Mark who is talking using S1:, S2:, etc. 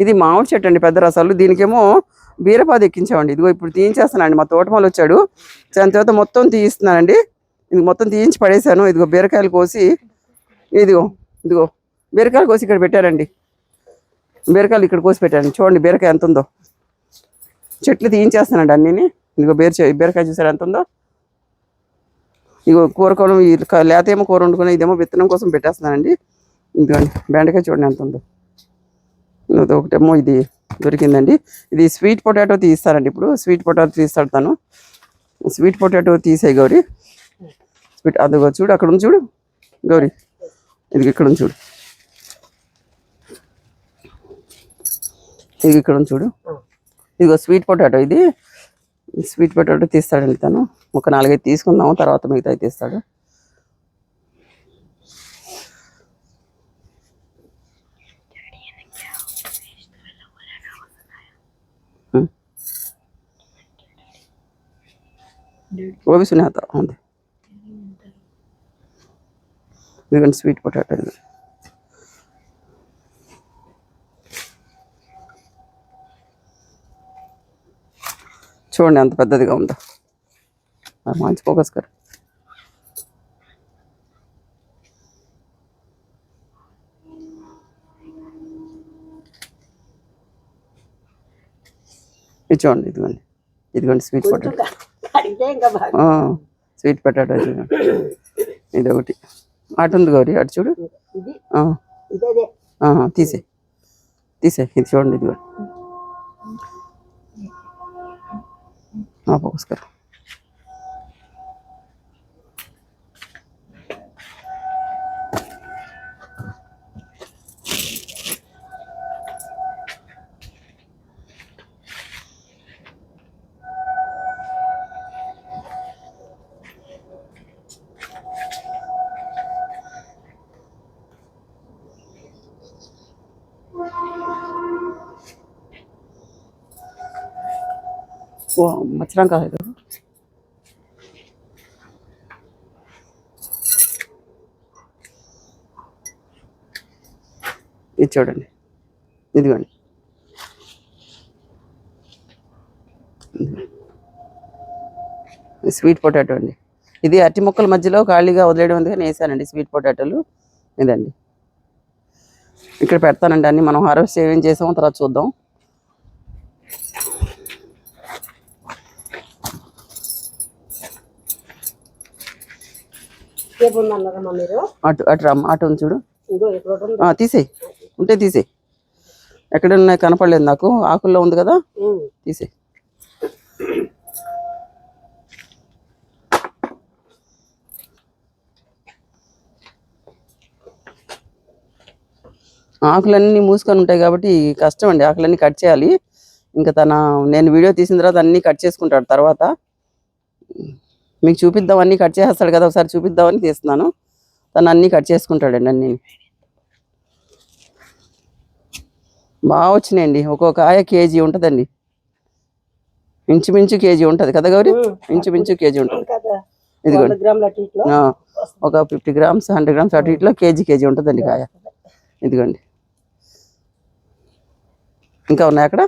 S1: ఇది మామిడి చెట్టు అండి, పెద్ద రసాలు. దీనికేమో బీరపాదు ఎక్కించామండి. ఇదిగో ఇప్పుడు తీయించేస్తున్నానండి. మా తోటమాలు వచ్చాడు, దాని తర్వాత మొత్తం తీయిస్తున్నానండి. ఇది మొత్తం తీయించి పడేసాను. ఇదిగో బీరకాయలు కోసి, ఇదిగో ఇదిగో బీరకాయలు కోసి ఇక్కడ పెట్టారండి. బీరకాయలు ఇక్కడ కోసి పెట్టాను. చూడండి బీరకాయ ఎంత ఉందో. చెట్లు తీయించేస్తానండి అన్నీ. ఇదిగో బీరకాయ చూసారు ఎంత ఉందో. ఇగో కూరకోవడం, లేత ఏమో కూర వండుకుని, ఇదేమో విత్తనం కోసం పెట్టేస్తున్నానండి. ఇదిగోండి బెండకాయ చూడండి ఎంత ఉందో. ఒకటేమో ఇది దొరికిందండి. ఇది స్వీట్ పొటాటో తీస్తానండి. ఇప్పుడు స్వీట్ పొటాటో తీస్తాడు తను. స్వీట్ పొటాటో తీసే గౌరీ. స్వీట్ అదిగో చూడు, అక్కడ ఉంది చూడు గౌరీ. ఇది ఇక్కడ ఉంది చూడు, ఇది ఇక్కడ ఉంది చూడు. ఇదిగో స్వీట్ పొటాటో. ఇది స్వీట్ పొటాటో తీస్తాడండి తను. ఒక 4-5 తీసుకుందాము, తర్వాత మిగతా తీస్తాడు. वो भी सुना था हाँ इधर स्वीट पोटैटो ఇది చూడండి ఎంత పెద్దదిగా ఉందో. మంచి ఫోకస్ కర్. ఇది చూడండి, ఇదిగోండి స్వీట్ పొటాటో. స్వీట్ పొటాటో ఇది ఒకటి. అటు ఉంది గౌరీ, అటు చూడు. తీసే ఇది చూడండి, ఇదిగో ఫోకస్ కర్. वो मच्छर का है तो ఇది చూడండి, ఇదిగోండి. స్వీట్ పొటాటో అండి. ఇది అరటి మొక్కల మధ్యలో ఖాళీగా వదిలేయడం అందుకని వేసానండి స్వీట్ పొటాటోలు. ఇదండి ఇక్కడ పెడతానండి అన్ని. మనం హార్వెస్ట్ ఏం చేసామో తర్వాత చూద్దాం. అటు అటు రమ్మ, అటు ఉంది చూడు. తీసేయి, ఉంటే తీసేయి. ఎక్కడ ఉన్నాయి కనపడలేదు నాకు. ఆకుల్లో ఉంది కదా, తీసేయి. ఆకులన్నీ మూసుకొని ఉంటాయి కాబట్టి కష్టం అండి. ఆకులన్నీ కట్ చేయాలి. ఇంకా నేను వీడియో తీసిన తర్వాత అన్నీ కట్ చేసుకుంటాడు. తర్వాత మీకు చూపిద్దాం, అన్నీ కట్ చేసేస్తాడు కదా, ఒకసారి చూపిద్దామని తీస్తున్నాను. తను అన్నీ కట్ చేసుకుంటాడండి. అన్నీ బాగా వచ్చినాయండి. ఒక్కొక్క కాయ కేజీ ఉంటుందండి. ఇంచుమించు కేజీ ఉంటుంది కదా గౌరీ, ఇంచుమించు కేజీ ఉంటుంది. ఇదిగోండి ఒక 50 గ్రామ్స్ 100 గ్రామ్స్ అటు ఇట్లో కేజీ ఉంటుందండి కాయ. ఇదిగోండి ఇంకా ఉన్నాయి అక్కడ.